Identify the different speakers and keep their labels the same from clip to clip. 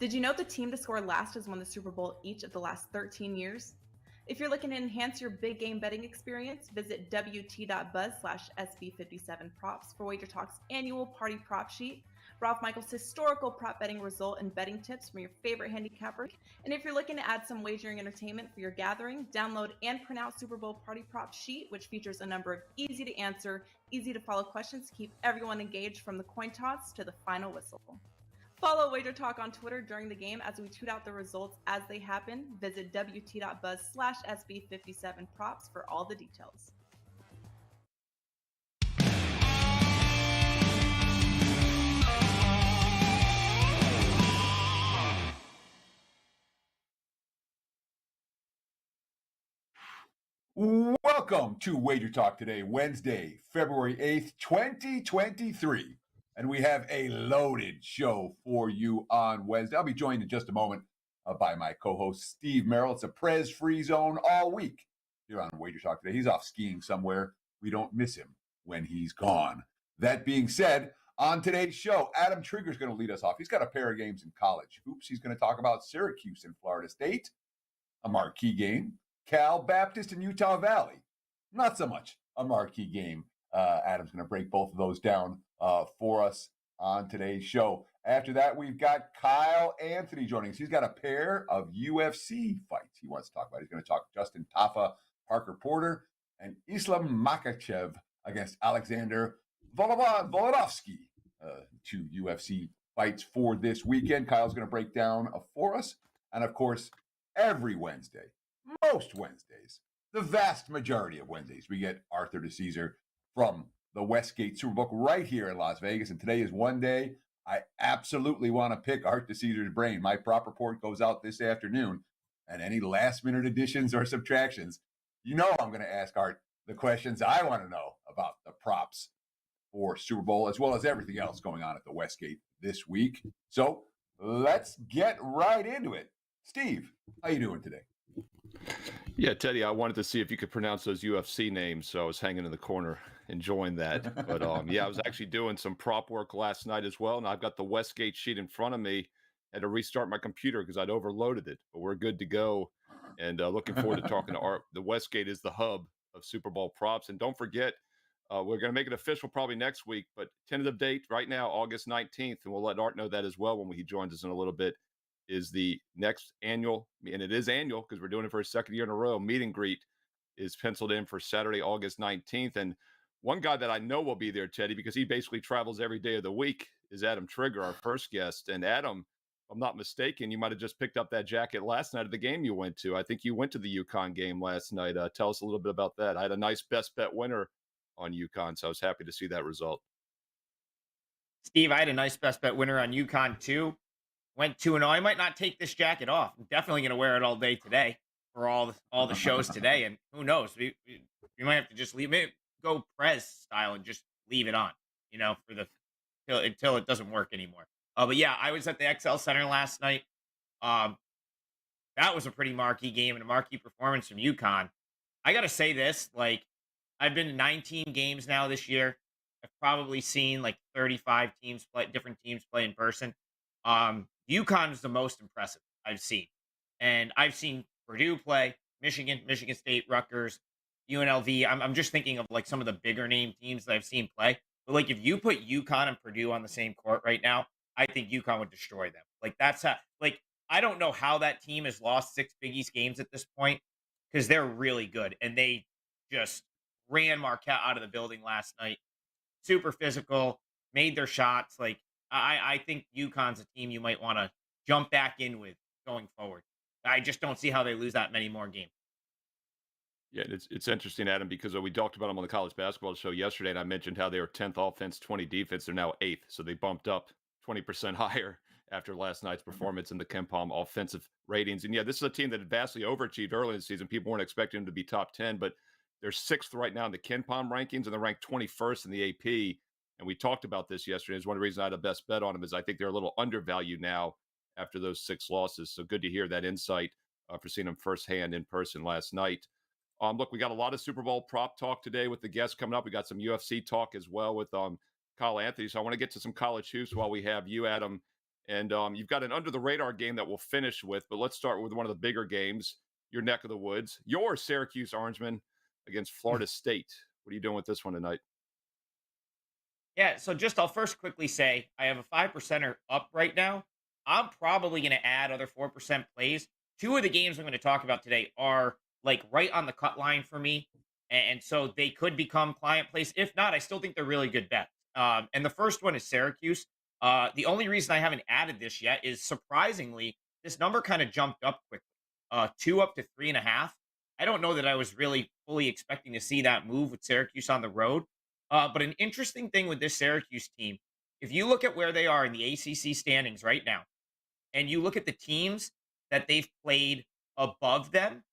Speaker 1: Did you know the team to score last has won the Super Bowl each of the last 13 years? If you're looking to enhance your big game betting experience, visit wt.buzz/SB57props for WagerTalk's annual party prop sheet, Ralph Michaels' historical prop betting result and betting tips from your favorite handicappers. And if you're looking to add some wagering entertainment for your gathering, download and print out Super Bowl party prop sheet, which features a number of easy to answer, easy to follow questions to keep everyone engaged from the coin toss to the final whistle. Follow WagerTalk on Twitter during the game as we tweet out the results as they happen. Visit wt.buzz/SB57props for all the details.
Speaker 2: Welcome to WagerTalk Today, Wednesday, February 8th, 2023. And we have a loaded show for you on Wednesday. I'll be joined in just a moment by my co-host, Steve Merrill. It's a Prez free zone all week here on WagerTalk Today. He's off skiing somewhere. We don't miss him when he's gone. That being said, on today's show, Adam Trigger's going to lead us off. He's got a pair of games in college hoops. He's going to talk about Syracuse and Florida State, a marquee game. Cal Baptist and Utah Valley, not so much a marquee game. Adam's going to break both of those down for us on today's show. After that, we've got Kyle Anthony joining us. He's got a pair of UFC fights he wants to talk about. He's going to talk Justin Tafa, Parker Porter, and Islam Makhachev against Alexander Volkanovski. Two UFC fights for this weekend. Kyle's going to break down for us. And, of course, every Wednesday, most Wednesdays, the vast majority of Wednesdays, we get Art Dicesare from the Westgate Superbook right here in Las Vegas. And today is one day I absolutely want to pick Art Dicesare's brain. My prop report goes out this afternoon, and any last-minute additions or subtractions, you know I'm going to ask Art the questions I want to know about the props for Super Bowl, as well as everything else going on at the Westgate this week. So let's get right into it. Steve, how you doing today?
Speaker 3: Yeah, Teddy, I wanted to see if you could pronounce those UFC names, so I was hanging in the corner enjoying that. But yeah, I was actually doing some prop work last night as well, and I've got the Westgate sheet in front of me. I had to restart my computer because I'd overloaded it, but we're good to go. And looking forward to talking to Art. The Westgate is the hub of Super Bowl props. And don't forget, we're going to make it official probably next week, but tentative date right now, August 19th, and we'll let Art know that as well when he joins us in a little bit, is the next annual, and it is annual because we're doing it for a second year in a row, meet and greet is penciled in for Saturday, August 19th. And one guy that I know will be there, Teddy, because he basically travels every day of the week, is Adam Trigger, our first guest. And Adam, if I'm not mistaken, you might have just picked up that jacket last night at the game you went to. I think you went to the UConn game last night. Tell us a little bit about that. I had a nice best bet winner on UConn, so I was happy to see that result.
Speaker 4: Steve, I had a nice best bet winner on UConn too. Went 2-0. I might not take this jacket off. I'm definitely going to wear it all day today for all the shows today. And who knows? We might have to just leave it, go Prez style and just leave it on, for until it doesn't work anymore. But yeah, I was at the XL Center last night. That was a pretty marquee game and a marquee performance from UConn. I got to say this, I've been to 19 games now this year. I've probably seen 35 different teams play in person. UConn is the most impressive I've seen. And I've seen Purdue play, Michigan State, Rutgers, UNLV. I'm just thinking of some of the bigger name teams that I've seen play. But if you put UConn and Purdue on the same court right now, I think UConn would destroy them. That's how, I don't know how that team has lost 6 Big East games at this point because they're really good. And they just ran Marquette out of the building last night. Super physical, made their shots. I think UConn's a team you might want to jump back in with going forward. I just don't see how they lose that many more games.
Speaker 3: Yeah, it's interesting, Adam, because we talked about them on the college basketball show yesterday, and I mentioned how they were 10th offense, 20 defense. They're now 8th, so they bumped up 20% higher after last night's performance in the KenPom offensive ratings. And yeah, this is a team that had vastly overachieved early in the season. People weren't expecting them to be top 10, but they're 6th right now in the KenPom rankings, and they're ranked 21st in the AP. And we talked about this yesterday. It's one of the reasons I had a best bet on them is I think they're a little undervalued now after those 6 losses. So good to hear that insight for seeing them firsthand in person last night. Look, we got a lot of Super Bowl prop talk today with the guests coming up. We got some UFC talk as well with Kyle Anthony. So I want to get to some college hoops while we have you, Adam. And you've got an under the radar game that we'll finish with, but let's start with one of the bigger games, your neck of the woods, your Syracuse Orangemen against Florida State. What are you doing with this one tonight?
Speaker 4: Yeah, so just I'll first quickly say I have a 5%er up right now. I'm probably going to add other 4% plays. Two of the games I'm going to talk about today are like right on the cut line for me. And so they could become client plays. If not, I still think they're really good bets. And the first one is Syracuse. The only reason I haven't added this yet is surprisingly, this number kind of jumped up quickly. Two up to 3.5. I don't know that I was really fully expecting to see that move with Syracuse on the road. But an interesting thing with this Syracuse team, if you look at where they are in the ACC standings right now, and you look at the teams that they've played above them,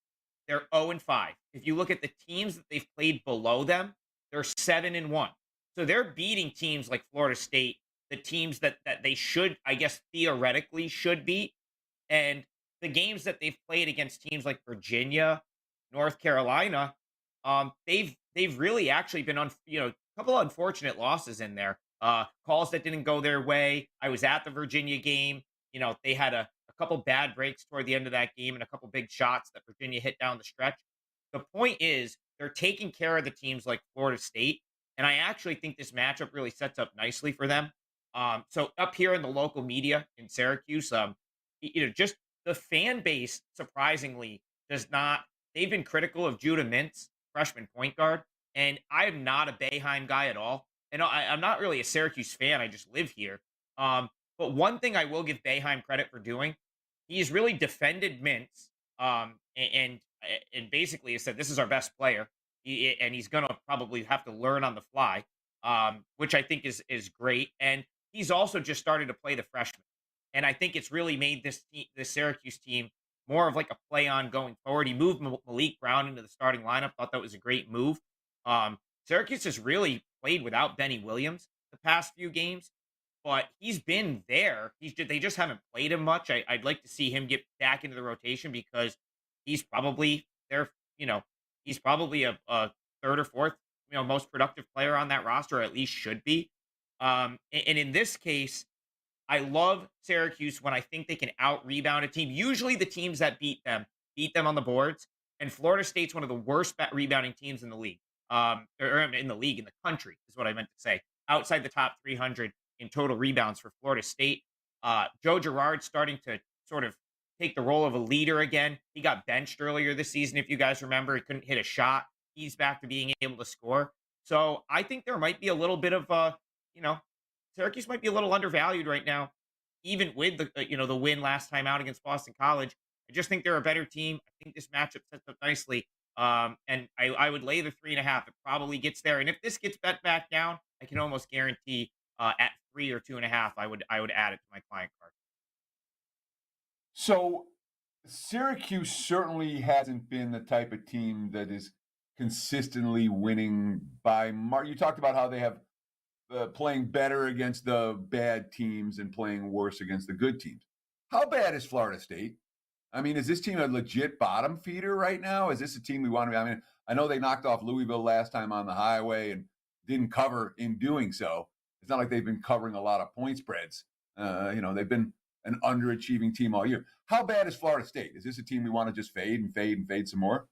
Speaker 4: they're 0-5. If you look at the teams that they've played below them, they're 7-1. So they're beating teams like Florida State, the teams that they should, I guess, theoretically should beat. And the games that they've played against teams like Virginia, North Carolina, they've really actually been on, a couple of unfortunate losses in there. Calls that didn't go their way. I was at the Virginia game. They had a couple bad breaks toward the end of that game and a couple big shots that Virginia hit down the stretch. The point is they're taking care of the teams like Florida State, and I actually think this matchup really sets up nicely for them. So up here in the local media in Syracuse, just the fan base surprisingly does not. They've been critical of Judah Mintz, freshman point guard, and I'm not a Boeheim guy at all. And I'm not really a Syracuse fan. I just live here. But one thing I will give Boeheim credit for doing, he's really defended Mintz, and basically has said this is our best player, and he's gonna probably have to learn on the fly, which I think is great. And he's also just started to play the freshman, and I think it's really made this Syracuse team more of like a play on going forward. He moved Malik Brown into the starting lineup. Thought that was a great move. Syracuse has really played without Benny Williams the past few games, but he's been there. They just haven't played him much. I'd like to see him get back into the rotation because he's probably he's probably a third or fourth, most productive player on that roster, or at least should be. And in this case, I love Syracuse when I think they can out rebound a team. Usually the teams that beat them on the boards. And Florida State's one of the worst rebounding teams in the league. Or in the league, in the country, is what I meant to say. Outside the top 300 in total rebounds for Florida State. Joe Girard's starting to sort of take the role of a leader again. He got benched earlier this season, if you guys remember. He couldn't hit a shot. He's back to being able to score. So I think there might be a little bit of, Syracuse might be a little undervalued right now, even with the win last time out against Boston College. I just think they're a better team. I think this matchup sets up nicely. And I would lay the 3.5. It probably gets there. And if this gets bet back down, I can almost guarantee at 3 or 2.5, I would add it to my client card.
Speaker 2: So Syracuse certainly hasn't been the type of team that is consistently winning by You talked about how they have playing better against the bad teams and playing worse against the good teams. How bad is Florida State? I mean, is this team a legit bottom feeder right now? Is this a team we want to be? I mean, I know they knocked off Louisville last time on the highway and didn't cover in doing so. It's not like they've been covering a lot of point spreads. They've been an underachieving team all year. How bad is Florida State? Is this a team we want to just fade and fade and fade some more?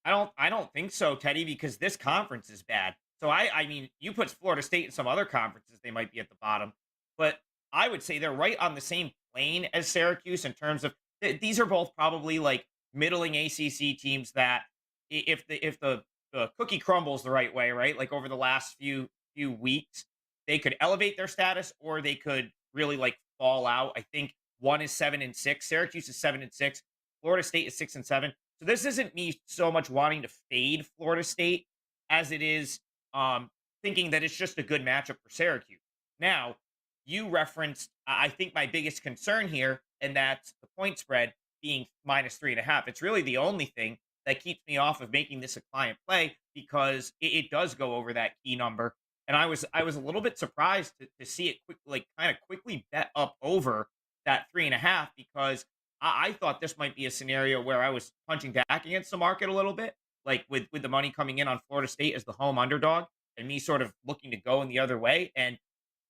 Speaker 4: I don't think so, Teddy, because this conference is bad. So I mean, you put Florida State in some other conferences, they might be at the bottom, but I would say they're right on the same plane as Syracuse in terms of these are both probably like middling ACC teams that if the cookie crumbles the right way, right? Like over the last few weeks, they could elevate their status or they could really like fall out. I think one is 7-6. Syracuse is 7-6. Florida State is 6-7. So this isn't me so much wanting to fade Florida State as it is thinking that it's just a good matchup for Syracuse. Now, you referenced, I think, my biggest concern here, and that's the point spread being -3.5. It's really the only thing that keeps me off of making this a client play because it does go over that key number. And I was a little bit surprised to see it quickly bet up over that 3.5 because I thought this might be a scenario where I was punching back against the market a little bit, like with the money coming in on Florida State as the home underdog and me sort of looking to go in the other way. And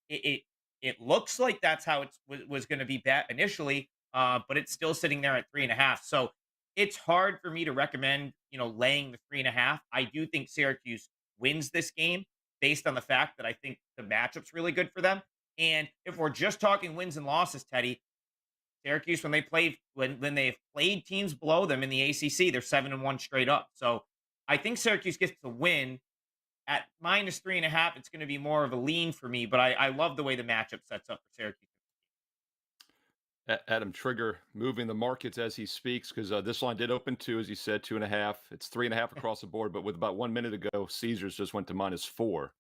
Speaker 4: it It looks like that's how it was going to be bet initially, but it's still sitting there at 3.5. So it's hard for me to recommend, laying the 3.5. I do think Syracuse wins this game based on the fact that I think the matchup's really good for them. And if we're just talking wins and losses, Teddy, Syracuse, when they've played teams below them in the ACC, they're 7-1 straight up. So I think Syracuse gets to win at -3.5. It's going to be more of a lean for me, but I love the way the matchup sets up for Syracuse.
Speaker 3: Adam Trigger moving the markets as he speaks because this line did open 2, as you said, 2.5. It's 3.5 across the board, but with about 1 minute ago, Caesars just went to -4.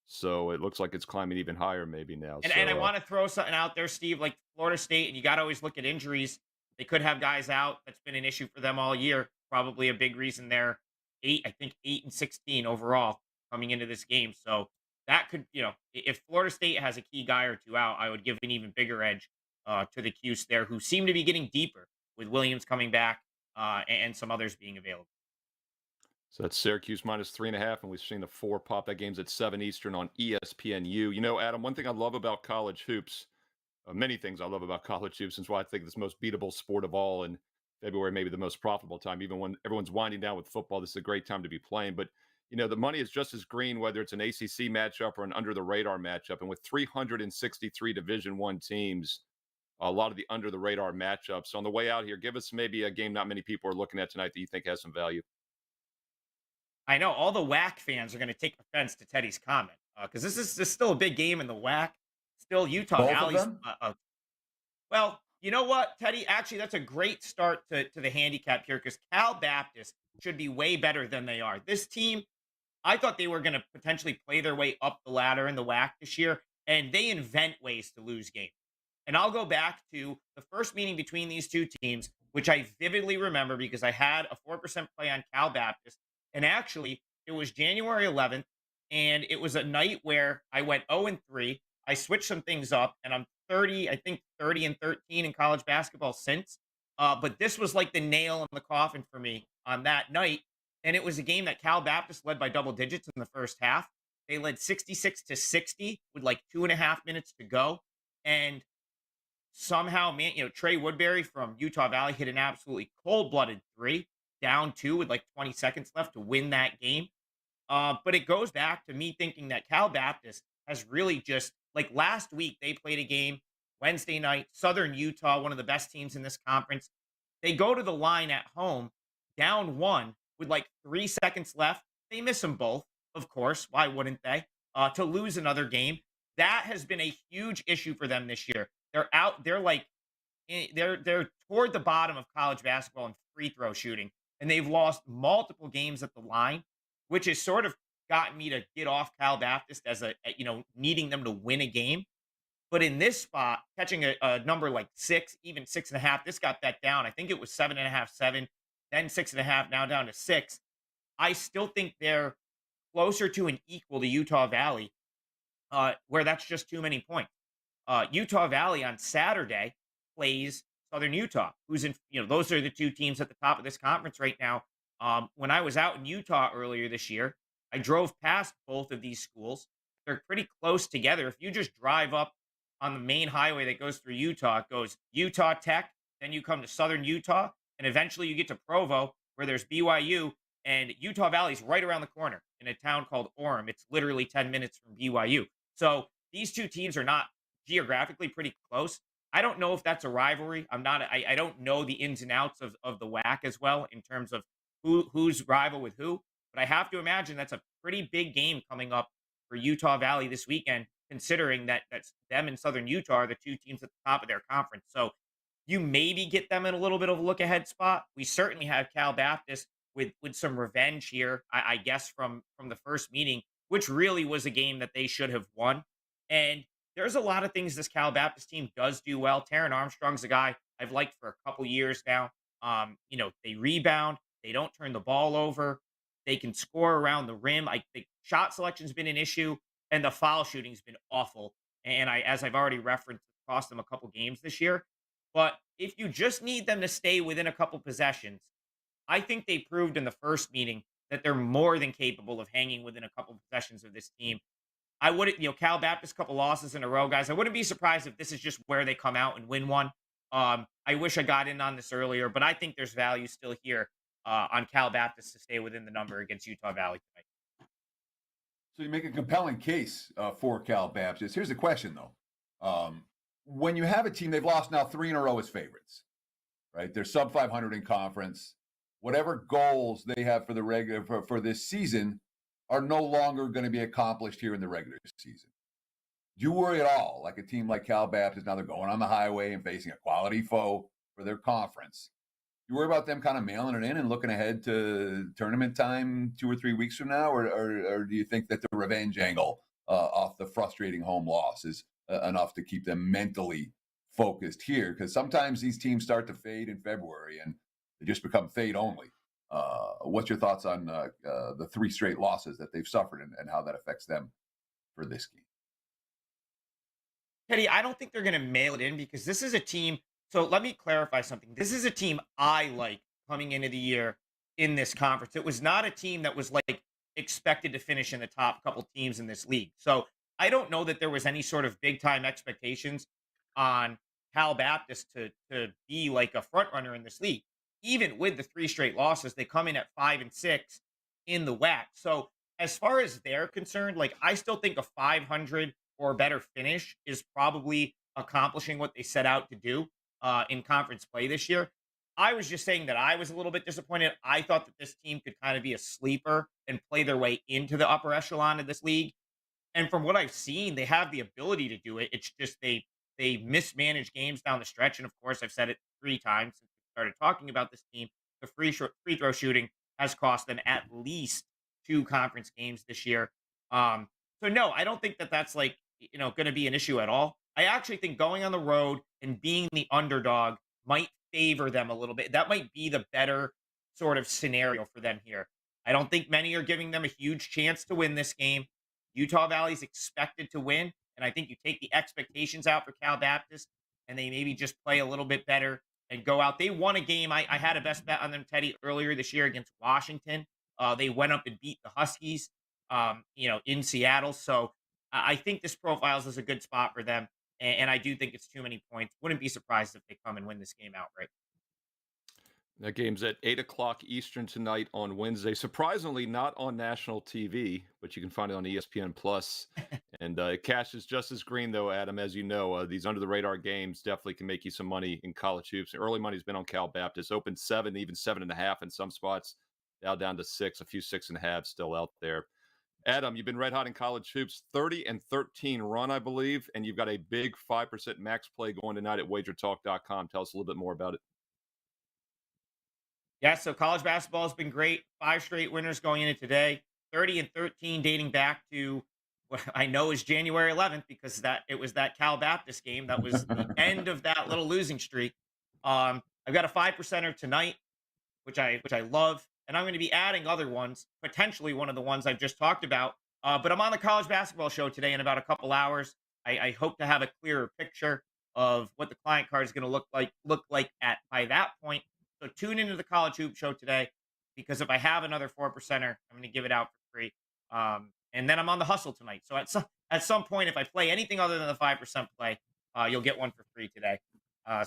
Speaker 3: So it looks like it's climbing even higher maybe now.
Speaker 4: And I want to throw something out there, Steve, like Florida State, and you got to always look at injuries. They could have guys out. That's been an issue for them all year. Probably a big reason they're 8-16 overall coming into this game. So that could, if Florida State has a key guy or two out, I would give an even bigger edge to the Cuse there, who seem to be getting deeper with Williams coming back and some others being available.
Speaker 3: So that's Syracuse -3.5, and we've seen the 4 pop. That game's at 7 Eastern on ESPNU. Adam, one thing I love about college hoops, many things I love about college hoops, is why I think it's the most beatable sport of all. And February, maybe the most profitable time, even when everyone's winding down with football. This is a great time to be playing. But the money is just as green, whether it's an ACC matchup or an under the radar matchup. And with 363 Division I teams, a lot of the under the radar matchups. So on the way out here, give us maybe a game not many people are looking at tonight that you think has some value.
Speaker 4: I know all the WAC fans are going to take offense to Teddy's comment because this is still a big game in the WAC. Still, Utah
Speaker 2: Both
Speaker 4: Valley's.
Speaker 2: of them?
Speaker 4: Well, you know what, Teddy? Actually, that's a great start to the handicap here because Cal Baptist should be way better than they are. This team, I thought they were going to potentially play their way up the ladder in the WAC this year, and they invent ways to lose games. And I'll go back to the first meeting between these two teams, which I vividly remember because I had a 4% play on Cal Baptist. And actually, it was January 11th, and it was a night where I went 0-3. I switched some things up, and I'm 30-13 in college basketball since. But this was like the nail in the coffin for me on that night. And it was a game that Cal Baptist led by double digits in the first half. They led 66-60 with like 2.5 minutes to go. And somehow, man, Trey Woodbury from Utah Valley hit an absolutely cold-blooded 3, down 2 with like 20 seconds left to win that game. But it goes back to me thinking that Cal Baptist has really just, like last week, they played a game Wednesday night, Southern Utah, one of the best teams in this conference. They go to the line at home, down 1 with like 3 seconds left. They miss them both, of course. Why wouldn't they? To lose another game. That has been a huge issue for them this year. They're toward the bottom of college basketball in free throw shooting, and they've lost multiple games at the line, which has sort of gotten me to get off Cal Baptist as needing them to win a game. But in this spot, catching a number like 6, even 6.5, this got that down. I think it was 7.5, 7, then 6.5, now down to 6. I still think they're closer to an equal to Utah Valley, where that's just too many points. Utah Valley on Saturday plays Southern Utah, who's in, those are the two teams at the top of this conference right now. When I was out in Utah earlier this year, I drove past both of these schools. They're pretty close together. If you just drive up on the main highway that goes through Utah, it goes Utah Tech, then you come to Southern Utah, and eventually you get to Provo, where there's BYU, and Utah Valley's right around the corner in a town called Orem. It's literally 10 minutes from BYU. So these two teams are not geographically pretty close. I don't know if that's a rivalry. I don't know the ins and outs of the WAC as well in terms of who's rival with who, but I have to imagine that's a pretty big game coming up for Utah Valley this weekend, considering that's them and Southern Utah are the two teams at the top of their conference. So you maybe get them in a little bit of a look ahead spot. We certainly have Cal Baptist with some revenge here, I guess, from the first meeting, which really was a game that they should have won. And there's a lot of things this Cal Baptist team does do well. Taron Armstrong's a guy I've liked for a couple years now. They rebound, they don't turn the ball over, they can score around the rim. I think shot selection's been an issue, and the foul shooting's been awful. And as I've already referenced, it cost them a couple games this year. But if you just need them to stay within a couple possessions, I think they proved in the first meeting that they're more than capable of hanging within a couple possessions of this team. I wouldn't, Cal Baptist, couple losses in a row, guys. I wouldn't be surprised if this is just where they come out and win one. I wish I got in on this earlier, but I think there's value still here on Cal Baptist to stay within the number against Utah Valley tonight.
Speaker 2: So you make a compelling case for Cal Baptist. Here's the question, though. When you have a team, they've lost now 3 in a row as favorites, right? They're sub 500 in conference. Whatever goals they have for the regular for this season are no longer going to be accomplished here in the regular season. Do you worry at all, like a team like Cal Baptist, now they're going on the highway and facing a quality foe for their conference? You worry about them kind of mailing it in and looking ahead to tournament time 2 or 3 weeks from now, or do you think that the revenge angle off the frustrating home loss is enough to keep them mentally focused here? Because sometimes these teams start to fade in February and they just become fade only. What's your thoughts on the 3 straight losses that they've suffered and how that affects them for this game?
Speaker 4: Teddy, I don't think they're going to mail it in because this is a team. So let me clarify something. This is a team I like coming into the year in this conference. It was not a team that was like expected to finish in the top couple teams in this league. So I don't know that there was any sort of big time expectations on Cal Baptist to be like a front runner in this league. Even with the 3 straight losses, they come in at 5-6 in the WAC. So as far as they're concerned, like I still think a 500 or better finish is probably accomplishing what they set out to do in conference play this year. I was just saying that I was a little bit disappointed. I thought that this team could kind of be a sleeper and play their way into the upper echelon of this league. And from what I've seen, they have the ability to do it. It's just they mismanage games down the stretch. And of course, I've said it 3 times since we started talking about this team. The free throw shooting has cost them at least 2 conference games this year. So no, I don't think that that's like going to be an issue at all. I actually think going on the road and being the underdog might favor them a little bit. That might be the better sort of scenario for them here. I don't think many are giving them a huge chance to win this game. Utah Valley's expected to win, and I think you take the expectations out for Cal Baptist, and they maybe just play a little bit better and go out. They won a game. I had a best bet on them, Teddy, earlier this year against Washington. They went up and beat the Huskies, in Seattle. So I think this profiles as a good spot for them, and I do think it's too many points. Wouldn't be surprised if they come and win this game outright.
Speaker 3: That game's at 8 o'clock Eastern tonight on Wednesday. Surprisingly, not on national TV, but you can find it on ESPN Plus. And cash is just as green, though, Adam. As you know, these under the radar games definitely can make you some money in college hoops. Early money's been on Cal Baptist, open 7, even 7.5 in some spots. Now down to 6, a few 6.5 still out there. Adam, you've been red hot in college hoops, 30-13 run, I believe, and you've got a big 5% max play going tonight at WagerTalk.com. Tell us a little bit more about it.
Speaker 4: Yeah, so college basketball has been great. 5 straight winners going into today. 30-13 dating back to what I know is January 11th because it was that Cal Baptist game that was the end of that little losing streak. I've got a 5%er tonight, which I love, and I'm going to be adding other ones, potentially one of the ones I've just talked about. But I'm on the college basketball show today in about a couple hours. I hope to have a clearer picture of what the client card is going to look like by that point. So tune into the College Hoop Show today because if I have another 4%er, I'm going to give it out for free. And then I'm on the hustle tonight. So at some point, if I play anything other than the 5% play, you'll get one for free today.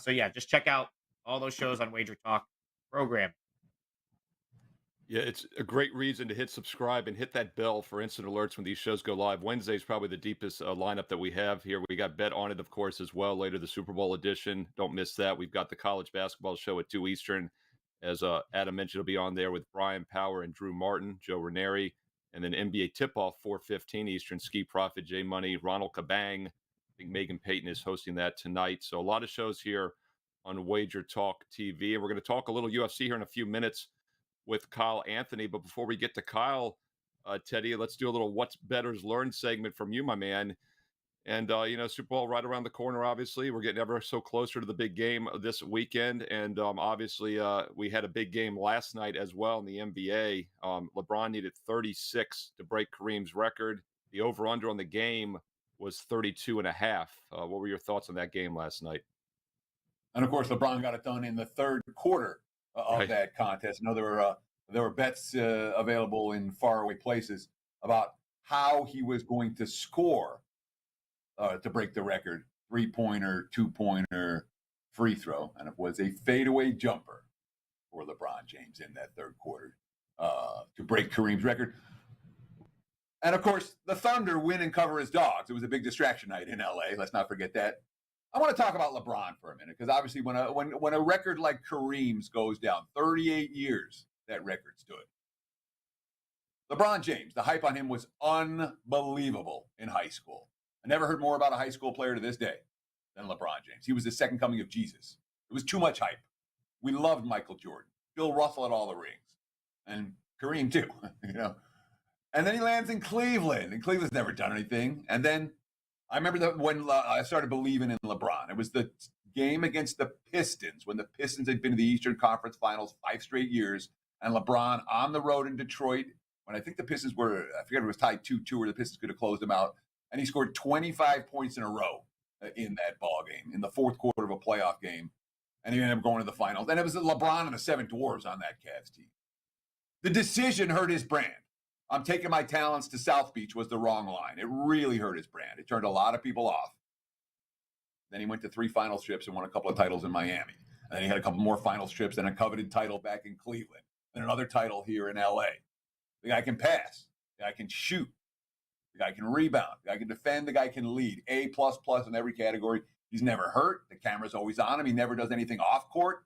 Speaker 4: So yeah, just check out all those shows on Wager Talk program.
Speaker 3: Yeah, it's a great reason to hit subscribe and hit that bell for instant alerts when these shows go live. Wednesday is probably the deepest lineup that we have here. We got Bet On It, of course, as well. Later, the Super Bowl edition. Don't miss that. We've got the college basketball show at 2 Eastern. As Adam mentioned, it'll be on there with Brian Power and Drew Martin, Joe Ranieri. And then NBA tip-off, 4:15 Eastern. Ski Profit, J Money, Ronald Kabang. I think Megan Payton is hosting that tonight. So a lot of shows here on Wager Talk TV. And we're going to talk a little UFC here in a few minutes with Kyle Anthony. But before we get to Kyle, Teddy, let's do a little What's Bettors Learned segment from you, my man. And, Super Bowl right around the corner, obviously. We're getting ever so closer to the big game this weekend. And obviously, we had a big game last night as well in the NBA. LeBron needed 36 to break Kareem's record. The over-under on the game was 32.5. What were your thoughts on that game last night?
Speaker 2: And, of course, LeBron got it done in the third quarter of that contest. I know there were bets available in faraway places about how he was going to score to break the record, 3-pointer, 2-pointer, free throw, and it was a fadeaway jumper for LeBron James in that third quarter to break Kareem's record. And of course, the Thunder win and cover as dogs. It was a big distraction night in LA. Let's not forget that. I want to talk about LeBron for a minute, because obviously when a record like Kareem's goes down, 38 years that record stood. LeBron James, the hype on him was unbelievable in high school. I never heard more about a high school player to this day than LeBron James. He was the second coming of Jesus. It was too much hype. We loved Michael Jordan. Bill Russell had all the rings. And Kareem too, And then he lands in Cleveland, and Cleveland's never done anything. And then I remember that when I started believing in LeBron. It was the game against the Pistons, when the Pistons had been to the Eastern Conference Finals 5 straight years, and LeBron on the road in Detroit, when I think the Pistons were, I forget if it was tied 2-2 or the Pistons could have closed them out, and he scored 25 points in a row in that ball game, in the fourth quarter of a playoff game, and he ended up going to the finals. And it was LeBron and the Seven Dwarves on that Cavs team. The decision hurt his brand. I'm taking my talents to South Beach was the wrong line. It really hurt his brand. It turned a lot of people off. Then he went to 3 finals trips and won a couple of titles in Miami. And then he had a couple more finals trips and a coveted title back in Cleveland, and another title here in LA. The guy can pass. The guy can shoot. The guy can rebound. The guy can defend. The guy can lead. A++ in every category. He's never hurt. The camera's always on him. He never does anything off court.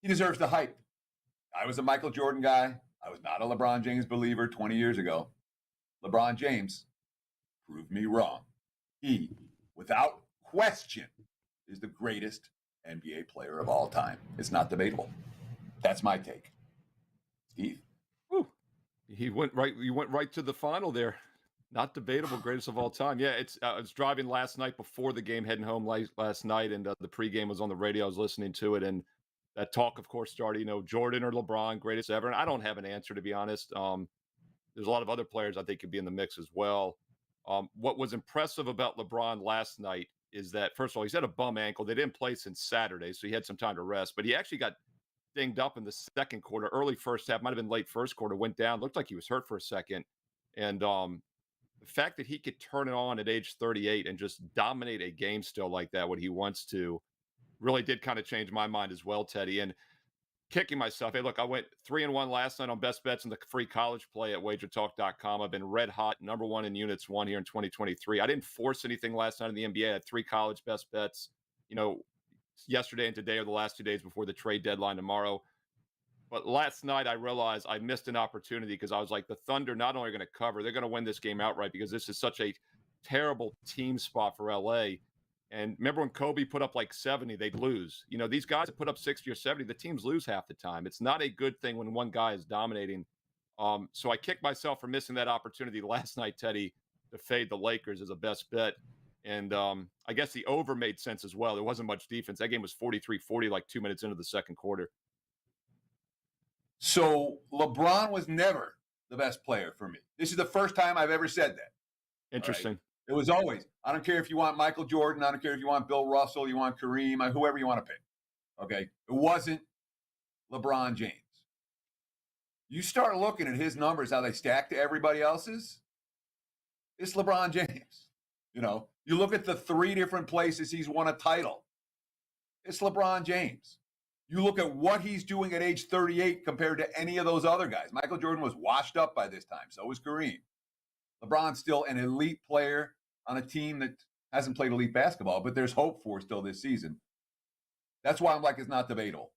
Speaker 2: He deserves the hype. I was a Michael Jordan guy. I was not a LeBron James believer 20 years ago. LeBron James proved me wrong. He, without question, is the greatest NBA player of all time. It's not debatable. That's my take. Steve.
Speaker 3: Whew. You went right to the final there. Not debatable, greatest of all time. Yeah, I was driving last night before the game, heading home last night, and the pregame was on the radio. I was listening to it, and that talk, of course, started, Jordan or LeBron, greatest ever. And I don't have an answer, to be honest. There's a lot of other players I think could be in the mix as well. What was impressive about LeBron last night is that, first of all, he's had a bum ankle. They didn't play since Saturday, so he had some time to rest. But he actually got dinged up in the second quarter, early first half, might have been late first quarter, went down, looked like he was hurt for a second. And the fact that he could turn it on at age 38 and just dominate a game still like that when he wants to really did kind of change my mind as well, Teddy. And kicking myself. Hey, look, I went 3-1 last night on best bets in the free college play at WagerTalk.com. I've been red hot, number 1 in units won here in 2023. I didn't force anything last night in the NBA. I had 3 college best bets, yesterday and today are the last 2 days before the trade deadline tomorrow. But last night I realized I missed an opportunity, because I was like, the Thunder not only are going to cover, they're going to win this game outright, because this is such a terrible team spot for LA. And remember when Kobe put up like 70, they'd lose. These guys that put up 60 or 70, the teams lose half the time. It's not a good thing when one guy is dominating. So I kicked myself for missing that opportunity last night, Teddy, to fade the Lakers as a best bet. And I guess the over made sense as well. There wasn't much defense. That game was 43-40, like 2 minutes into the second quarter.
Speaker 2: So LeBron was never the best player for me. This is the first time I've ever said that.
Speaker 3: Interesting.
Speaker 2: Right? It was always, I don't care if you want Michael Jordan. I don't care if you want Bill Russell, you want Kareem, whoever you want to pick. Okay? It wasn't LeBron James. You start looking at his numbers, how they stack to everybody else's, it's LeBron James. You look at the 3 different places he's won a title. It's LeBron James. You look at what he's doing at age 38 compared to any of those other guys. Michael Jordan was washed up by this time. So was Kareem. LeBron's still an elite player on a team that hasn't played elite basketball, but there's hope for still this season. That's why I'm like, it's not debatable.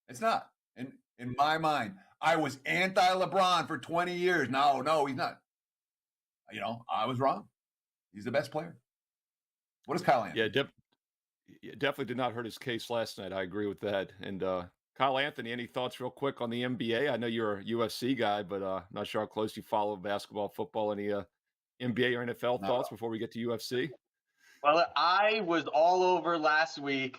Speaker 2: It's not. In my mind, I was anti-LeBron for 20 years. No, he's not. I was wrong. He's the best player. What is Kyle Anthony?
Speaker 3: Yeah, definitely did not hurt his case last night. I agree with that. And Kyle Anthony, any thoughts real quick on the NBA? I know you're a UFC guy, but I'm not sure how close you follow basketball, football. Any NBA or NFL thoughts before we get to UFC?
Speaker 5: Well, I was all over last week,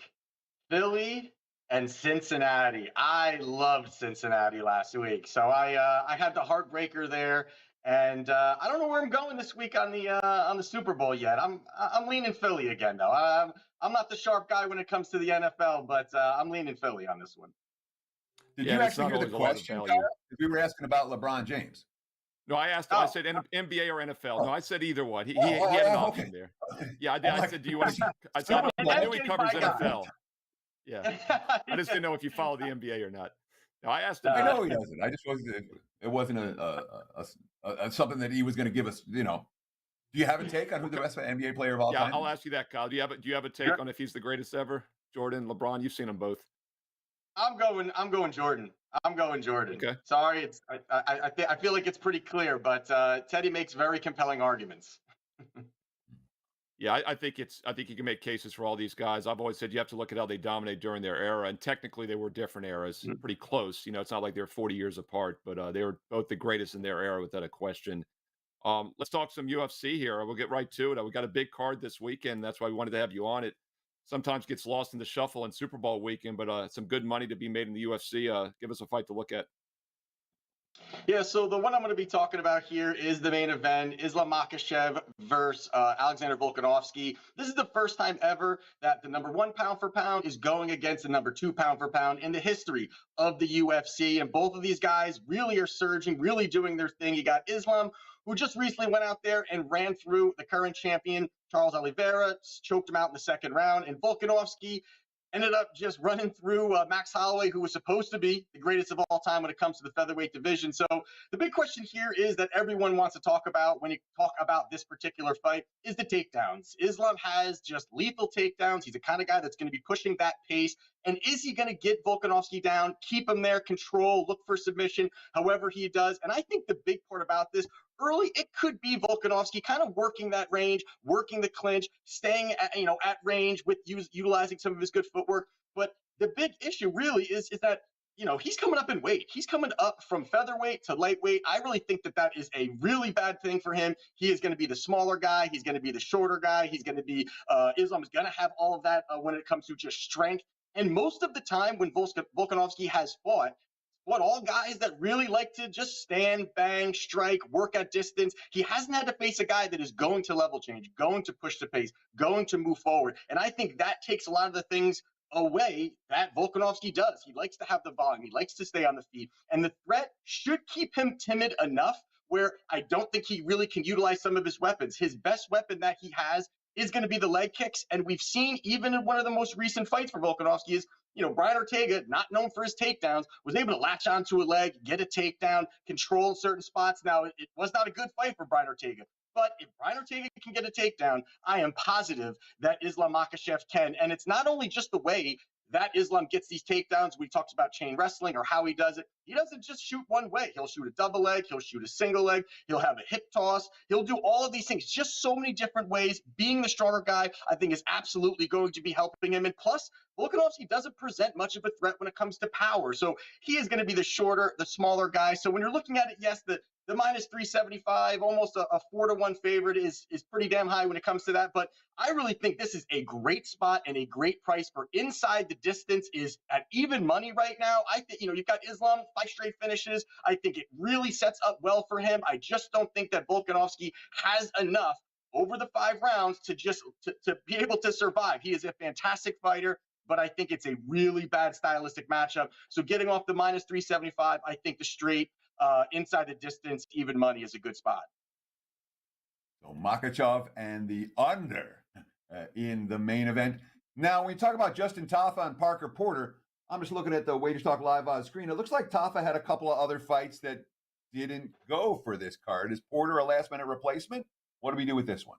Speaker 5: Philly and Cincinnati. I loved Cincinnati last week. So I had the heartbreaker there. And I don't know where I'm going this week on the Super Bowl yet. I'm leaning Philly again, though. I'm not the sharp guy when it comes to the NFL, but I'm leaning Philly on this one.
Speaker 2: Did you actually hear the question, Kyle? If we were asking about LeBron James.
Speaker 3: No, I asked.
Speaker 5: Oh.
Speaker 3: I said NBA or NFL. No, I said either one. He had an option there. Yeah, I did. I said, do you want to? I knew he covers NFL. Yeah, I just didn't know if you follow the NBA or not. No, I asked him.
Speaker 2: I know he doesn't. I just wasn't. It wasn't a something that he was going to give us. Do you have a take on who the best NBA player of all time?
Speaker 3: Yeah, I'll ask you that, Kyle. Do you have a take on if he's the greatest ever? Jordan, LeBron, you've seen them both.
Speaker 5: I'm going Jordan.
Speaker 3: Okay.
Speaker 5: Sorry, I feel like it's pretty clear, but Teddy makes very compelling arguments.
Speaker 3: Yeah, I think you can make cases for all these guys. I've always said you have to look at how they dominate during their era, and technically they were different eras, pretty close. It's not like they're 40 years apart, but they were both the greatest in their era without a question. Let's talk some UFC here. We'll get right to it. We got a big card this weekend. That's why we wanted to have you on. It sometimes gets lost in the shuffle in Super Bowl weekend, but some good money to be made in the UFC. Give us a fight to look at.
Speaker 5: Yeah, so the one I'm going to be talking about here is the main event, Islam Makhachev versus Alexander Volkanovski. This is the first time ever that the number 1 pound for pound is going against the number 2 pound for pound in the history of the UFC. And both of these guys really are surging, really doing their thing. You got Islam, who just recently went out there and ran through the current champion, Charles Oliveira, choked him out in the second round. And Volkanovski ended up just running through Max Holloway, who was supposed to be the greatest of all time when it comes to the featherweight division. So the big question here is that everyone wants to talk about when you talk about this particular fight is the takedowns. Islam has just lethal takedowns. He's the kind of guy that's going to be pushing that pace. And is he going to get Volkanovski down, keep him there, control, look for submission, however he does? And I think the big part about this, early, it could be Volkanovski kind of working that range, working the clinch, staying at range with utilizing some of his good footwork. But the big issue really is that he's coming up in weight. He's coming up from featherweight to lightweight. I really think that is a really bad thing for him. He is going to be the smaller guy. He's going to be the shorter guy. He's going to be Islam is going to have all of that when it comes to just strength. And most of the time when Volkanovski has fought all guys that really like to just stand, bang, strike, work at distance. He hasn't had to face a guy that is going to level change, going to push the pace, going to move forward. And I think that takes a lot of the things away that Volkanovski does. He likes to have the volume. He likes to stay on the feet. And the threat should keep him timid enough where I don't think he really can utilize some of his weapons. His best weapon that he has is going to be the leg kicks. And we've seen even in one of the most recent fights for Volkanovski is, Brian Ortega, not known for his takedowns, was able to latch onto a leg, get a takedown, control certain spots. Now, it was not a good fight for Brian Ortega. But if Brian Ortega can get a takedown, I am positive that Islam Makhachev can. And it's not only just the way that Islam gets these takedowns. We talked about chain wrestling or how he does it. He doesn't just shoot one way. He'll shoot a double leg. He'll shoot a single leg. He'll have a hip toss. He'll do all of these things, just so many different ways. Being the stronger guy, I think, is absolutely going to be helping him. And plus, Volkanovski doesn't present much of a threat when it comes to power. So he is going to be the smaller guy. So when you're looking at it, yes, the minus 375, almost a 4-1 favorite is pretty damn high when it comes to that. But I really think this is a great spot and a great price for inside the distance is at even money right now. I think, you've got Islam, 5 straight finishes. I think it really sets up well for him. I just don't think that Volkanovski has enough over the 5 rounds to be able to survive. He is a fantastic fighter, but I think it's a really bad stylistic matchup. So getting off the minus 375, I think the straight inside the distance, even money is a good spot.
Speaker 2: So Makhachev and the under in the main event. Now, when we talk about Justin Tafa and Parker Porter, I'm just looking at the WagerTalk Live on the screen. It looks like Tafa had a couple of other fights that didn't go for this card. Is Porter a last-minute replacement? What do we do with this one?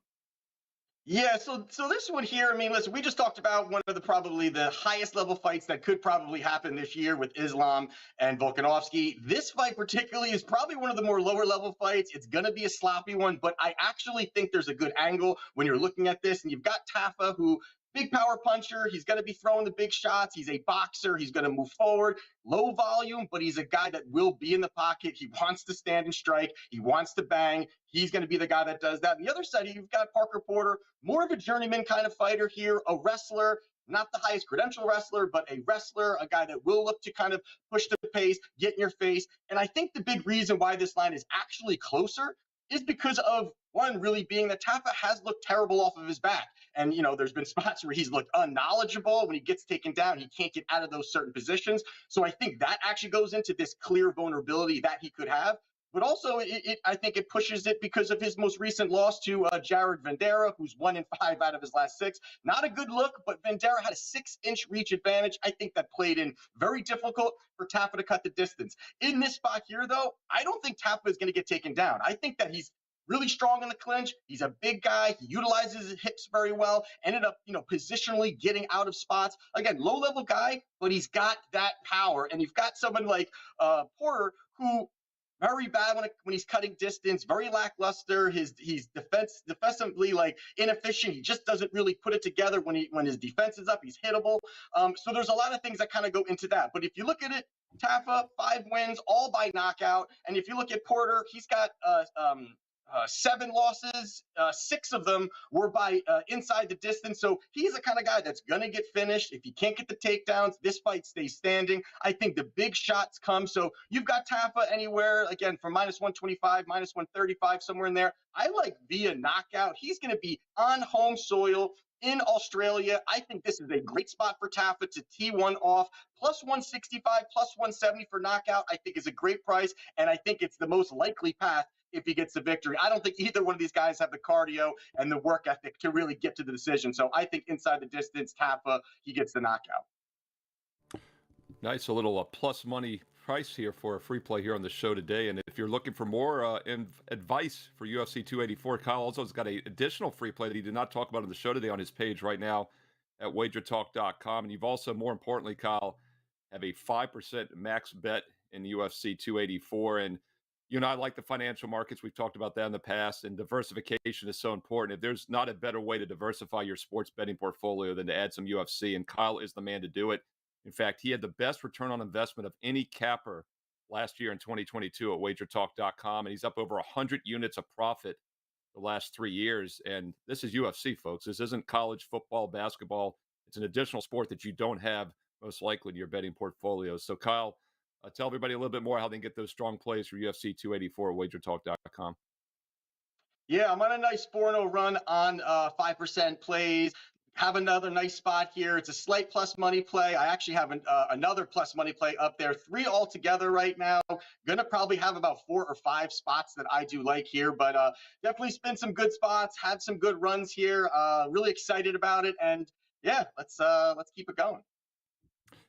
Speaker 5: Yeah, so this one here, listen, we just talked about one of probably the highest level fights that could probably happen this year with Islam and Volkanovski. This fight particularly is probably one of the more lower level fights. It's going to be a sloppy one, but I actually think there's a good angle when you're looking at this. And you've got Tafa, who big power puncher. He's going to be throwing the big shots. He's a boxer. He's going to move forward, low volume, but he's a guy that will be in the pocket. He wants to stand and strike. He wants to bang. He's going to be the guy that does that. On the other side, you've got Parker Porter, more of a journeyman kind of fighter here, a wrestler, not the highest credential wrestler, but a wrestler, a guy that will look to kind of push the pace, get in your face. And I think the big reason why this line is actually closer is because of one really being that Tafa has looked terrible off of his back. And, there's been spots where he's looked unknowledgeable. When he gets taken down, he can't get out of those certain positions. So I think that actually goes into this clear vulnerability that he could have. but also I think it pushes it because of his most recent loss to Jared Vanderaa, who's 1-5 out of his last 6. Not a good look, but Vanderaa had a 6-inch reach advantage. I think that played in very difficult for Tafa to cut the distance. In this spot here, though, I don't think Tafa is going to get taken down. I think that he's really strong in the clinch. He's a big guy. He utilizes his hips very well. Ended up, positionally getting out of spots. Again, low-level guy, but he's got that power. And you've got someone like Porter, who very bad when he's cutting distance, very lackluster. He's defensively inefficient. He just doesn't really put it together when his defense is up. He's hittable. So there's a lot of things that kind of go into that. But if you look at it, Tafa, 5 wins, all by knockout. And if you look at Porter, he's got 7 losses, 6 of them were by inside the distance. So he's the kind of guy that's going to get finished. If he can't get the takedowns, this fight stays standing. I think the big shots come. So you've got Tafa anywhere, again, from -125, -135, somewhere in there. I like via knockout. He's going to be on home soil in Australia. I think this is a great spot for Tafa to T1 off. +165, +170 for knockout, I think is a great price. And I think it's the most likely path if he gets the victory. I don't think either one of these guys have the cardio and the work ethic to really get to the decision. So I think inside the distance, Tafa, he gets the knockout.
Speaker 3: Nice, a little plus money price here for a free play here on the show today. And if you're looking for more advice for UFC 284, Kyle also has got an additional free play that he did not talk about on the show today on his page right now at WagerTalk.com. And you've also, more importantly, Kyle, have a 5% max bet in UFC 284. And I like the financial markets. We've talked about that in the past, and diversification is so important. If there's not a better way to diversify your sports betting portfolio than to add some UFC, and Kyle is the man to do it. In fact, he had the best return on investment of any capper last year in 2022 at WagerTalk.com, and he's up over 100 units of profit the last 3 years. And this is UFC, folks. This isn't college football, basketball. It's an additional sport that you don't have most likely in your betting portfolio. So, Kyle, tell everybody a little bit more how they can get those strong plays for UFC 284 at WagerTalk.com.
Speaker 5: Yeah, I'm on a nice 4-0 run on 5% plays. Have another nice spot here. It's a slight plus money play. I actually have another plus money play up there. 3 altogether right now. Going to probably have about 4 or 5 spots that I do like here, but definitely spin some good spots, had some good runs here. Really excited about it. And yeah, let's keep it going.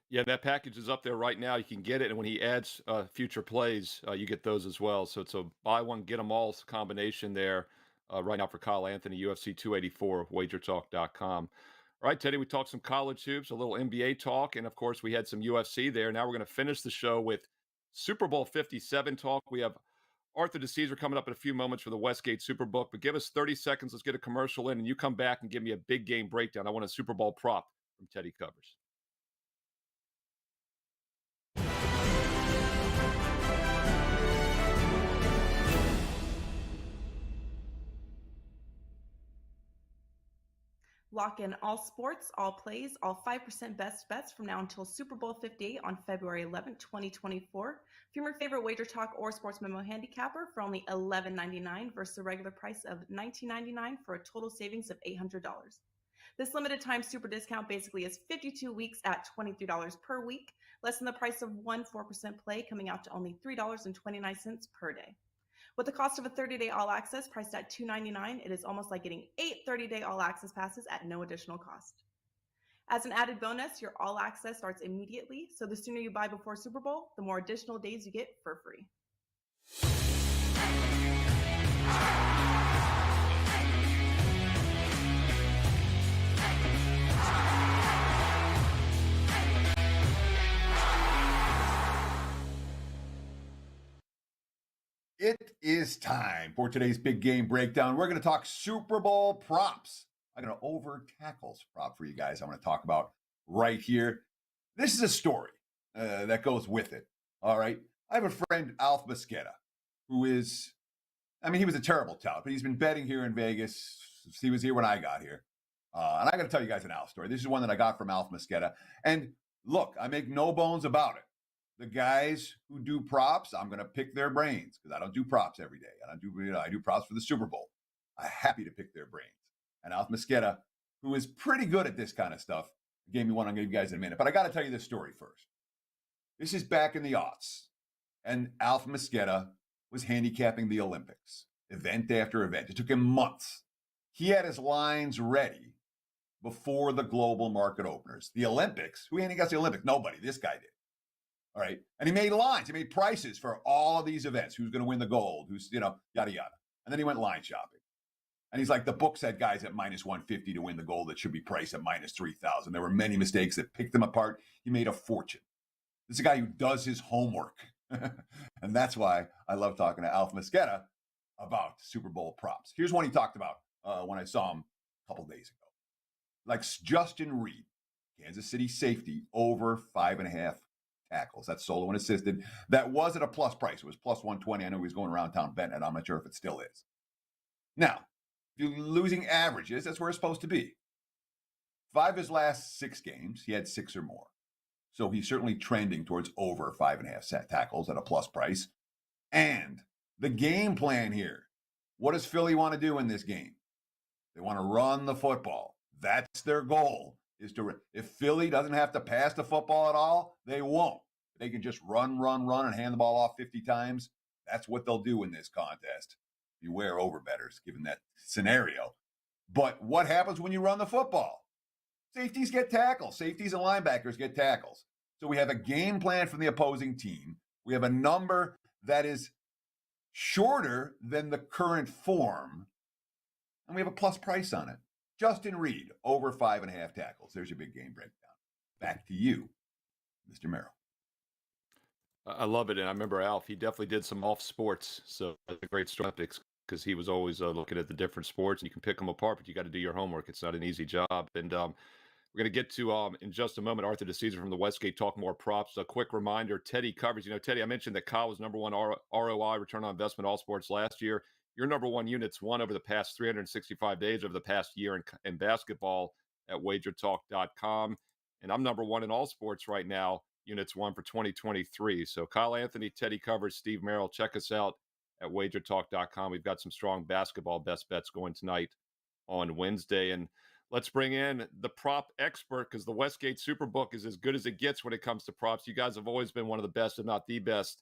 Speaker 3: Yeah, that package is up there right now. You can get it, and when he adds future plays, you get those as well. So it's a buy one, get them all combination there right now for Kyle Anthony, UFC 284, WagerTalk.com. All right, Teddy, we talked some college hoops, a little NBA talk, and of course we had some UFC there. Now we're going to finish the show with Super Bowl 57 talk. We have Art Dicesare coming up in a few moments for the Westgate Superbook, but give us 30 seconds. Let's get a commercial in, and you come back and give me a big game breakdown. I want a Super Bowl prop from Teddy Covers.
Speaker 1: Lock in all sports, all plays, all 5% best bets from now until Super Bowl 58 on February 11, 2024. From your favorite Wager Talk or Sports Memo handicapper for only $11.99 versus a regular price of $19.99 for a total savings of $800. This limited time super discount basically is 52 weeks at $23 per week, less than the price of one 4% play, coming out to only $3.29 per day. With the cost of a 30-day all-access priced at $2.99, it is almost like getting 8 30-day all-access passes at no additional cost. As an added bonus, your all-access starts immediately, so the sooner you buy before Super Bowl, the more additional days you get for free.
Speaker 2: It is time for today's big game breakdown. We're going to talk Super Bowl props. I'm going to over tackles prop for you guys. I'm going to talk about right here. This is a story that goes with it. All right. I have a friend, Alf Mosqueda, who is, he was a terrible tout, but he's been betting here in Vegas. He was here when I got here. And I'm going to tell you guys an Alf story. This is one that I got from Alf Mosqueda. And look, I make no bones about it. The guys who do props, I'm going to pick their brains because I don't do props every day. I do props for the Super Bowl. I'm happy to pick their brains. And Alf Mosqueda, who is pretty good at this kind of stuff, gave me one. I'm going to give you guys in a minute. But I got to tell you this story first. This is back in the aughts. And Alf Mosqueda was handicapping the Olympics, event after event. It took him months. He had his lines ready before the global market openers. The Olympics, who handicaps the Olympics? Nobody. This guy did. All right. And he made lines. He made prices for all of these events. Who's going to win the gold? Who's, yada, yada. And then he went line shopping. And he's like, the book said guys at minus 150 to win the gold that should be priced at minus 3,000. There were many mistakes that picked them apart. He made a fortune. This is a guy who does his homework. And that's why I love talking to Alf Mosqueda about Super Bowl props. Here's one he talked about when I saw him a couple days ago. Like Justin Reed, Kansas City safety, over 5.5 tackles. That's solo and assisted. That was at a plus price. It was plus 120. I know he was going around town betting it. I'm not sure if it still is. Now, if you're losing averages, that's where it's supposed to be. 5 of his last 6 games, he had 6 or more. So he's certainly trending towards over 5.5 tackles at a plus price. And the game plan here. What does Philly want to do in this game? They want to run the football. That's their goal. If Philly doesn't have to pass the football at all, they won't. They can just run, and hand the ball off 50 times. That's what they'll do in this contest. Beware over bettors, given that scenario. But what happens when you run the football? Safeties get tackles. Safeties and linebackers get tackles. So we have a game plan from the opposing team. We have a number that is shorter than the current form. And we have a plus price on it. Justin Reed, over 5.5 tackles. There's your big game breakdown. Back to you, Mr. Merrill.
Speaker 3: I love it. And I remember Alf, he definitely did some off sports. So that's a great story because he was always looking at the different sports. And you can pick them apart, but you got to do your homework. It's not an easy job. And we're going to get to, in just a moment, Art Dicesare from the Westgate Talk More Props. A quick reminder, Teddy covers. Teddy, I mentioned that Kyle was number one ROI, return on investment, all sports last year. Your number one units won over the past 365 days over the past year in basketball at WagerTalk.com. And I'm number one in all sports right now, units won for 2023. So Kyle Anthony, Teddy covers, Steve Merrill. Check us out at WagerTalk.com. We've got some strong basketball best bets going tonight on Wednesday. And let's bring in the prop expert because the Westgate Superbook is as good as it gets when it comes to props. You guys have always been one of the best, if not the best.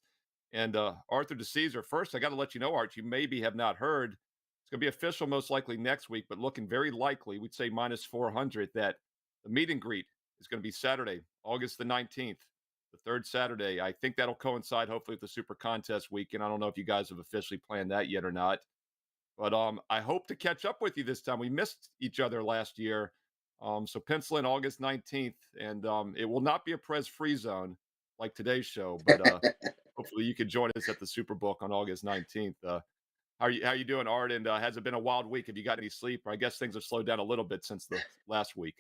Speaker 3: And Arthur Dicesare, first, I got to let you know, Art, you maybe have not heard. It's going to be official most likely next week, but looking very likely, we'd say minus 400, that the meet and greet is going to be Saturday, August the 19th, the third Saturday. I think that'll coincide, hopefully, with the Super Contest weekend. I don't know if you guys have officially planned that yet or not. But I hope to catch up with you this time. We missed each other last year. So pencil in August 19th. And it will not be a Prez free zone like today's show. But hopefully you can join us at the Superbook on August 19th. How are you doing, Art? And has it been a wild week? Have you got any sleep? I guess things have slowed down a little bit since the last week.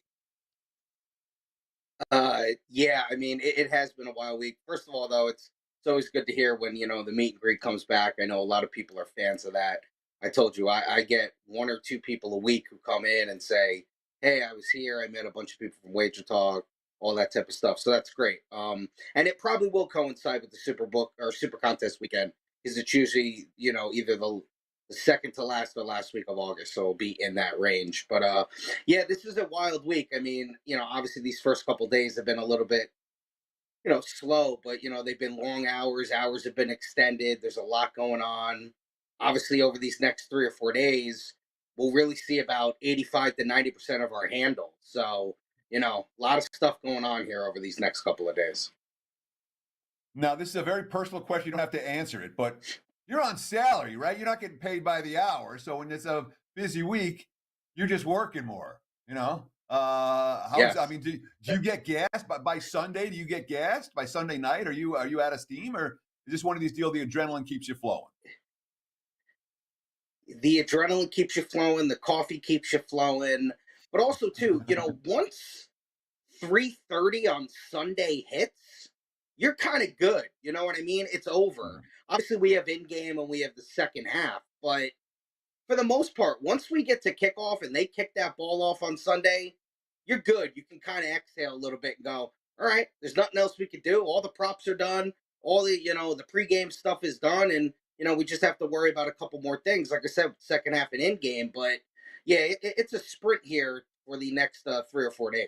Speaker 6: Yeah, I mean, it has been a wild week. First of all, though, it's always good to hear when, the meet and greet comes back. I know a lot of people are fans of that. I told you, I get 1 or 2 people a week who come in and say, hey, I was here. I met a bunch of people from Wager Talk, all that type of stuff. So that's great. And it probably will coincide with the Superbook or Super Contest weekend because it's usually, either the second to last or last week of August. So it'll be in that range. But yeah, this is a wild week. I mean, obviously these first couple days have been a little bit, slow, but, they've been long hours. Hours have been extended. There's a lot going on. Obviously, over these next 3 or 4 days, we'll really see about 85 to 90% of our handle. So, a lot of stuff going on here over these next couple of days.
Speaker 2: Now, this is a very personal question. You don't have to answer it, but you're on salary, right? You're not getting paid by the hour. So when it's a busy week, you're just working more,
Speaker 6: Yes.
Speaker 2: I mean, do you get gassed by Sunday? Do you get gassed by Sunday night? Are you out of steam, or is this one of these deals the adrenaline keeps you flowing?
Speaker 6: The adrenaline keeps you flowing. The coffee keeps you flowing. But also, too, once 3:30 on Sunday hits, you're kind of good. You know what I mean? It's over. Obviously, we have in-game and we have the second half. But for the most part, once we get to kickoff and they kick that ball off on Sunday, you're good. You can kind of exhale a little bit and go, all right, there's nothing else we can do. All the props are done. All the, the pregame stuff is done. And we just have to worry about a couple more things. Like I said, second half and in game. But yeah, it's a sprint here for the next 3 or 4 days.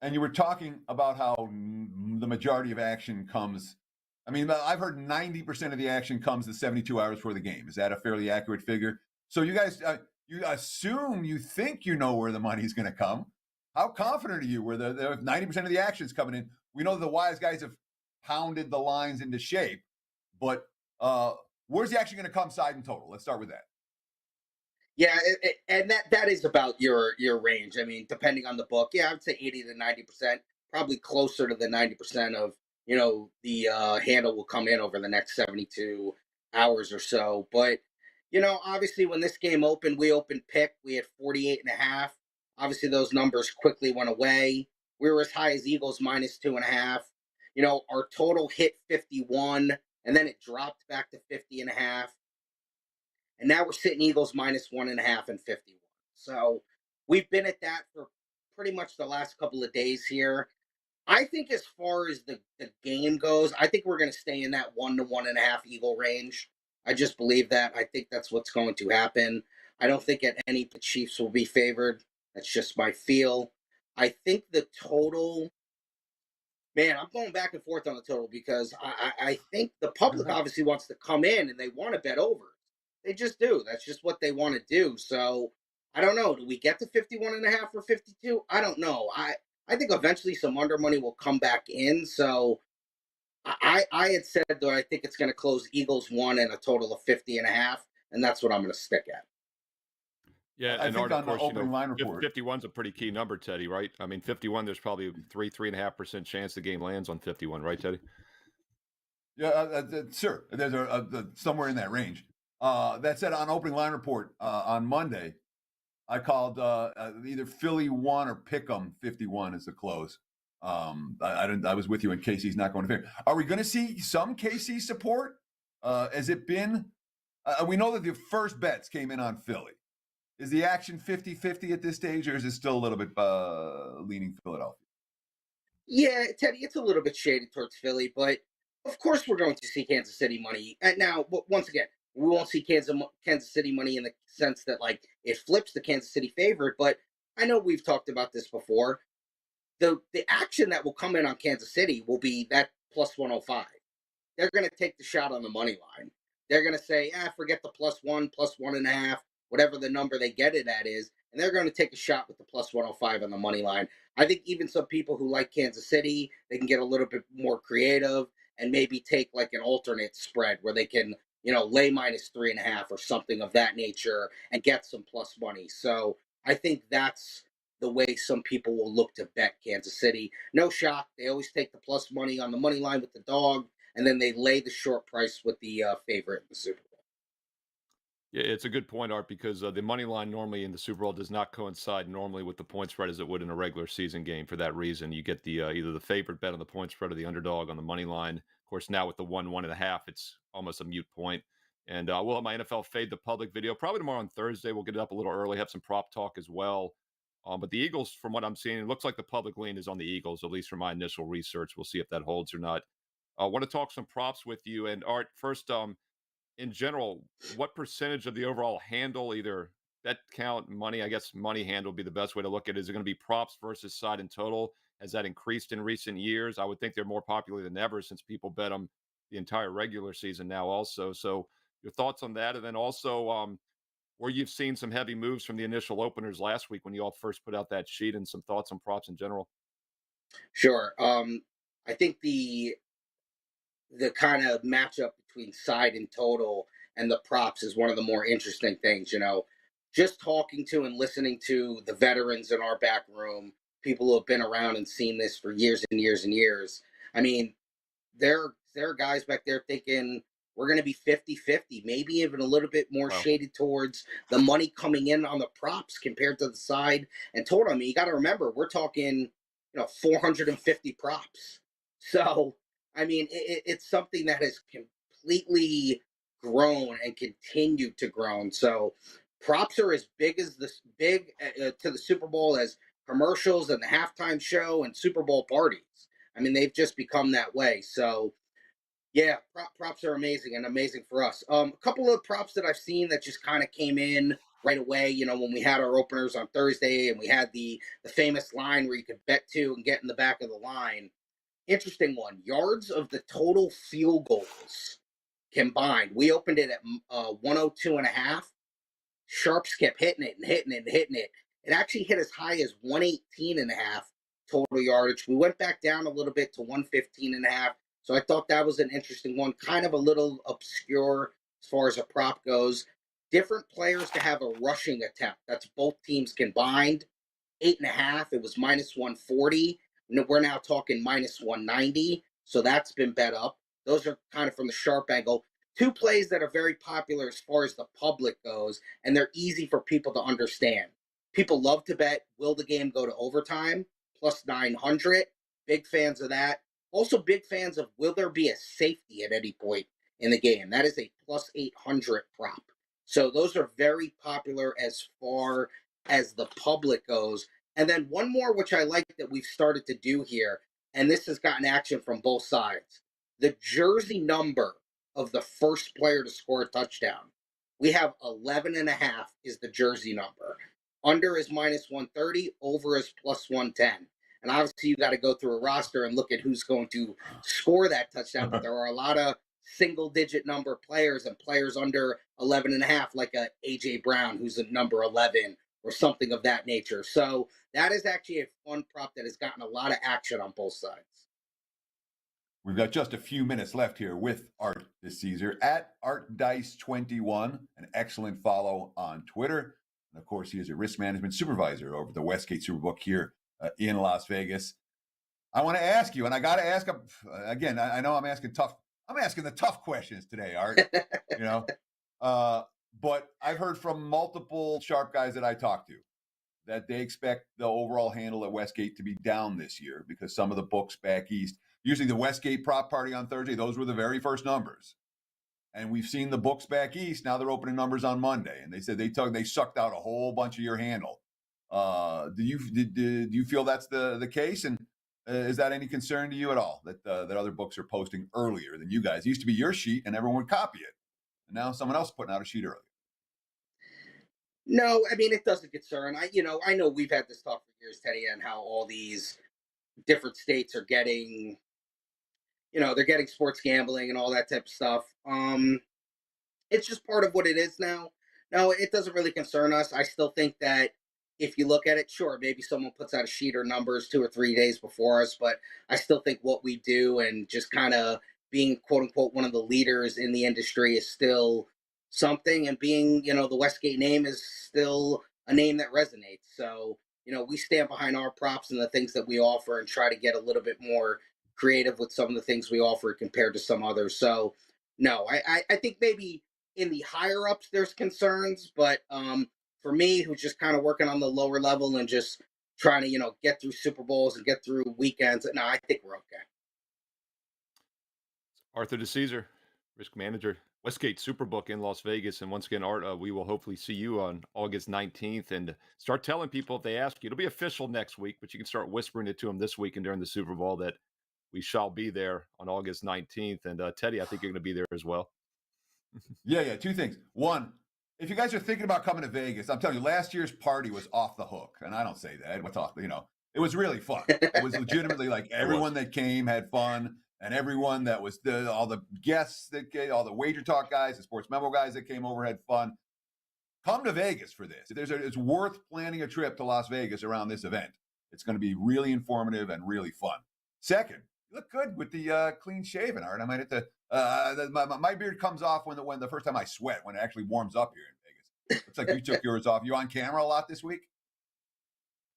Speaker 2: And you were talking about how the majority of action comes I mean, I've heard 90% of the action comes the 72 hours before the game. Is that a fairly accurate figure? So you guys, you assume, you think you know where the money's going to come. How confident are you where the 90% of the action's coming in? We know the wise guys have pounded the lines into shape, but where's the action going to come side and total? Let's start with that.
Speaker 6: Yeah, and that is about your range. I mean, depending on the book, yeah, I would say 80 to 90%, probably closer to the 90% of the handle will come in over the next 72 hours or so. But obviously, when this game opened, we opened pick. We had 48 and a half. Obviously, those numbers quickly went away. We were as high as Eagles -2.5. Our total hit 51, and then it dropped back to 50 and a half. And now we're sitting Eagles -1.5 and 51. So we've been at that for pretty much the last couple of days here. I think as far as the game goes, I think we're going to stay in that 1 to 1.5 Eagle range. I just believe that. I think that's what's going to happen. I don't think at any the Chiefs will be favored. That's just my feel. I think the total, man, I'm going back and forth on the total because I think the public obviously wants to come in and they want to bet over. They just do. That's just what they want to do. So I don't know. Do we get to 51.5 or 52? I don't know. I think eventually some under money will come back in. So I had said that I think it's going to close Eagles 1 and a total of 50.5, and that's what I'm going to stick at.
Speaker 3: Yeah,
Speaker 2: I
Speaker 3: and
Speaker 2: think
Speaker 3: Art, of
Speaker 2: on the
Speaker 3: course,
Speaker 2: opening line report,
Speaker 3: 51's a pretty key number, Teddy, right? I mean, 51, there's probably 3.5% chance the game lands on 51, right, Teddy?
Speaker 2: yeah, sure. There's a somewhere in that range. That said, on opening line report on Monday, I called either Philly 1 or Pick'em 51 as the close. I was with you, and KC's not going to favor. Are we going to see some KC support? Has it been? We know that the first bets came in on Philly. Is the action 50-50 at this stage, or is it still a little bit leaning Philadelphia?
Speaker 6: Yeah, Teddy, it's a little bit shaded towards Philly, but of course we're going to see Kansas City money. And now, once again, we won't see Kansas City money in the sense that like it flips the Kansas City favorite. But I know we've talked about this before. The action that will come in on Kansas City will be that plus 105. They're going to take the shot on the money line. They're going to say, forget the +1, +1.5, whatever the number they get it at is, and they're going to take a shot with the plus 105 on the money line. I think even some people who like Kansas City, they can get a little bit more creative and maybe take like an alternate spread where they can, lay -3.5 or something of that nature and get some plus money. So I think that's the way some people will look to bet Kansas City. No shock. They always take the plus money on the money line with the dog, and then they lay the short price with the favorite in the Super Bowl.
Speaker 3: Yeah, it's a good point, Art, because the money line normally in the Super Bowl does not coincide normally with the point spread as it would in a regular season game. For that reason, you get the either the favorite bet on the point spread or the underdog on the money line. Of course, now with the 1.5, it's almost a mute point. And we'll have my NFL Fade the Public video probably tomorrow on Thursday. We'll get it up a little early, have some prop talk as well. But the Eagles, from what I'm seeing, it looks like the public lean is on the Eagles, at least from my initial research. We'll see if that holds or not. I want to talk some props with you. And Art, first, in general, what percentage of the overall handle, either bet count, money, I guess money handle would be the best way to look at it. Is it going to be props versus side and total? Has that increased in recent years? I would think they're more popular than ever since people bet them the entire regular season now also. So your thoughts on that? And then also where you've seen some heavy moves from the initial openers last week when you all first put out that sheet, and some thoughts on props in general.
Speaker 6: Sure. I think the kind of matchup between side and total and the props is one of the more interesting things. Just talking to and listening to the veterans in our back room, people who have been around and seen this for years and years and years. I mean, there are guys back there thinking we're going to be 50-50, maybe even a little bit more
Speaker 3: Wow.
Speaker 6: shaded towards the money coming in on the props compared to the side and total. I mean, you got to remember, we're talking, 450 props. So, I mean, it's something that has completely grown and continued to grow. So, props are as big to the Super Bowl as commercials and the halftime show and Super Bowl parties. I mean, they've just become that way. So, yeah, props are amazing and amazing for us. A couple of props that I've seen that just kind of came in right away. When we had our openers on Thursday and we had the famous line where you could bet to and get in the back of the line. interesting one. Yards of the total field goals combined. We opened it at 102.5. Sharps kept hitting it and hitting it and hitting it. It actually hit as high as 118.5 total yardage. We went back down a little bit to 115.5. So I thought that was an interesting one, kind of a little obscure as far as a prop goes. Different players to have a rushing attempt. That's both teams combined. 8.5. It was minus 140. We're now talking minus 190. So that's been bet up. Those are kind of from the sharp angle. Two plays that are very popular as far as the public goes, and they're easy for people to understand. People love to bet, will the game go to overtime? Plus 900. Big fans of that. Also big fans of, will there be a safety at any point in the game? That is a plus 800 prop. So those are very popular as far as the public goes. And then one more, which I like that we've started to do here, and this has gotten action from both sides. The jersey number of the first player to score a touchdown. We have 11.5 is the jersey number. Under is minus 130, over is plus 110. And obviously you got to go through a roster and look at who's going to score that touchdown. But there are a lot of single digit number players and players under 11.5, like a AJ Brown, who's a number 11 or something of that nature. So that is actually a fun prop that has gotten a lot of action on both sides.
Speaker 2: We've got just a few minutes left here with Art Dicesare at ArtDice21, an excellent follow on Twitter. And of course, he is a risk management supervisor over the Westgate Superbook here in Las Vegas. I want to ask you, and I got to ask again. I know I'm asking the tough questions today, Art. But I've heard from multiple sharp guys that I talk to that they expect the overall handle at Westgate to be down this year because some of the books back east. Usually the Westgate prop party on Thursday, those were the very first numbers. And we've seen the books back east. Now they're opening numbers on Monday. And they said they sucked out a whole bunch of your handle. Do you feel that's the case? And is that any concern to you at all that other books are posting earlier than you guys? It used to be your sheet and everyone would copy it. And now someone else is putting out a sheet earlier.
Speaker 6: No, I mean, it doesn't concern. I know we've had this talk for years, Teddy, and how all these different states are getting, they're getting sports gambling and all that type of stuff. It's just part of what it is now. No, it doesn't really concern us. I still think that if you look at it, sure, maybe someone puts out a sheet or numbers 2 or 3 days before us, but I still think what we do and just kind of being, quote unquote, one of the leaders in the industry is still something, and being, the Westgate name is still a name that resonates. So, we stand behind our props and the things that we offer and try to get a little bit more creative with some of the things we offer compared to some others. So, no, I think maybe in the higher ups there's concerns, but for me, who's just kind of working on the lower level and just trying to, get through Super Bowls and get through weekends, no, I think we're okay.
Speaker 3: Arthur Dicesare, risk manager, Westgate Superbook in Las Vegas. And once again, Art, we will hopefully see you on August 19th and start telling people if they ask you. It'll be official next week, but you can start whispering it to them this week and during the Super Bowl that we shall be there on August 19th. And Teddy, I think you're going to be there as well.
Speaker 2: Yeah. 2 things. One, if you guys are thinking about coming to Vegas, I'm telling you, last year's party was off the hook. And I don't say that. What's off? It was really fun. It was legitimately like everyone that came had fun. And everyone that was all the guests that came, all the WagerTalk guys, the Sports Memo guys that came over had fun. Come to Vegas for this. It's worth planning a trip to Las Vegas around this event. It's going to be really informative and really fun. Second, you look good with the clean shaven, Art. I might have to. My beard comes off when the first time I sweat, when it actually warms up here in Vegas. Looks like you took yours off. You on camera a lot this week?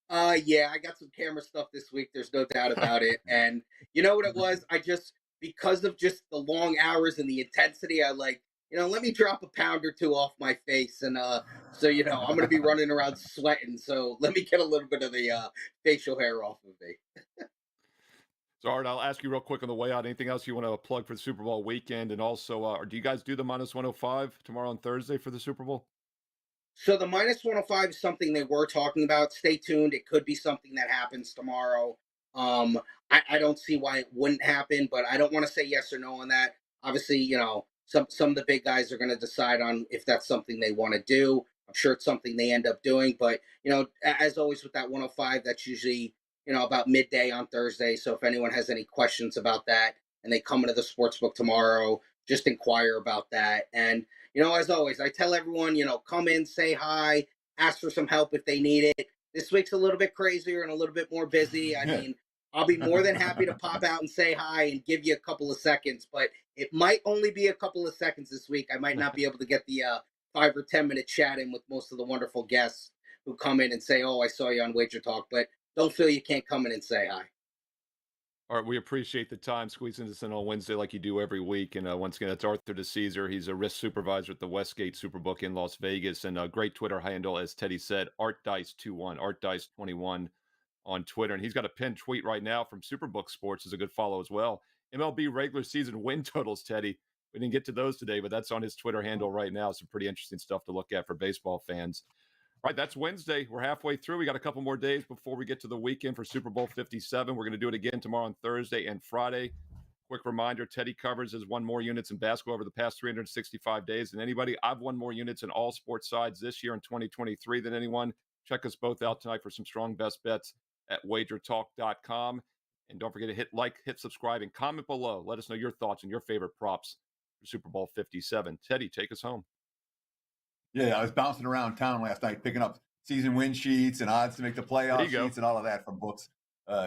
Speaker 6: Yeah, I got some camera stuff this week. There's no doubt about it. And you know what it was? Because of just the long hours and the intensity, I let me drop a pound or 2 off my face. And so, I'm going to be running around sweating. So let me get a little bit of the facial hair off of me.
Speaker 3: So, Art, I'll ask you real quick on the way out. Anything else you want to plug for the Super Bowl weekend? And also, do you guys do the minus 105 tomorrow on Thursday for the Super Bowl?
Speaker 6: So the minus 105 is something they were talking about. Stay tuned. It could be something that happens tomorrow. I don't see why it wouldn't happen, but I don't want to say yes or no on that. Obviously, some of the big guys are going to decide on if that's something they want to do. I'm sure it's something they end up doing, but as always with that 105, that's usually about midday on Thursday. So if anyone has any questions about that and they come into the sportsbook tomorrow, just inquire about that. And, as always, I tell everyone, come in, say hi, ask for some help if they need it. This week's a little bit crazier and a little bit more busy. I mean, I'll be more than happy to pop out and say hi and give you a couple of seconds, but it might only be a couple of seconds this week. I might not be able to get the 5 or 10 minute chat in with most of the wonderful guests who come in and say, "Oh, I saw you on Wager Talk," but don't feel you can't come in and say hi.
Speaker 3: All right, we appreciate the time squeezing this in on Wednesday like you do every week. And once again, that's Arthur Dicesare. He's a risk supervisor at the Westgate Superbook in Las Vegas, and a great Twitter handle, as Teddy said, ArtDice21, ArtDice21 on Twitter. And he's got a pinned tweet right now from Superbook Sports, is a good follow as well. MLB regular season win totals, Teddy. We didn't get to those today, but that's on his Twitter handle right now. Some pretty interesting stuff to look at for baseball fans. All right, that's Wednesday. We're halfway through. We got a couple more days before we get to the weekend for Super Bowl 57. We're going to do it again tomorrow on Thursday and Friday. Quick reminder, Teddy covers has won more units in basketball over the past 365 days than anybody. I've won more units in all sports sides this year in 2023 than anyone. Check us both out tonight for some strong best bets at WagerTalk.com. And don't forget to hit like, hit subscribe, and comment below. Let us know your thoughts and your favorite props for Super Bowl 57. Teddy, take us home.
Speaker 2: Yeah, I was bouncing around town last night picking up season win sheets and odds to make the playoff sheets and all of that from books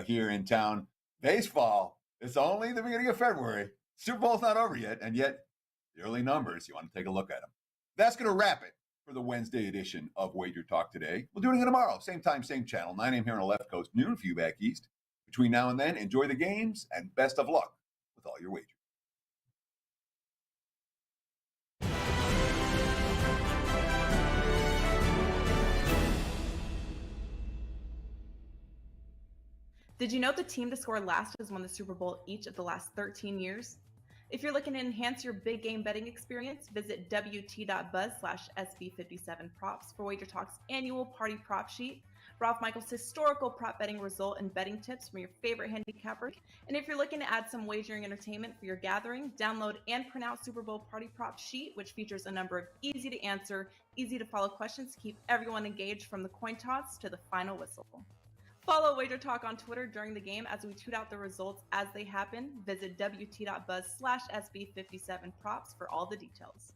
Speaker 2: here in town. Baseball, it's only the beginning of February. Super Bowl's not over yet, and yet the early numbers, you want to take a look at them. That's going to wrap it for the Wednesday edition of Wager Talk Today. We'll do it again tomorrow. Same time, same channel. 9 a.m. here on the left coast, noon for you back east. Between now and then, enjoy the games and best of luck with all your wagers.
Speaker 1: Did you know the team to score last has won the Super Bowl each of the last 13 years? If you're looking to enhance your big game betting experience, visit wt.buzz/SB57props for Wager Talk's annual party prop sheet, Ralph Michaels' historical prop betting result and betting tips from your favorite handicappers. And if you're looking to add some wagering entertainment for your gathering, download and print out Super Bowl party prop sheet, which features a number of easy to answer, easy to follow questions to keep everyone engaged from the coin toss to the final whistle. Follow Wager Talk on Twitter during the game as we tweet out the results as they happen. Visit wt.buzz/SB57props for all the details.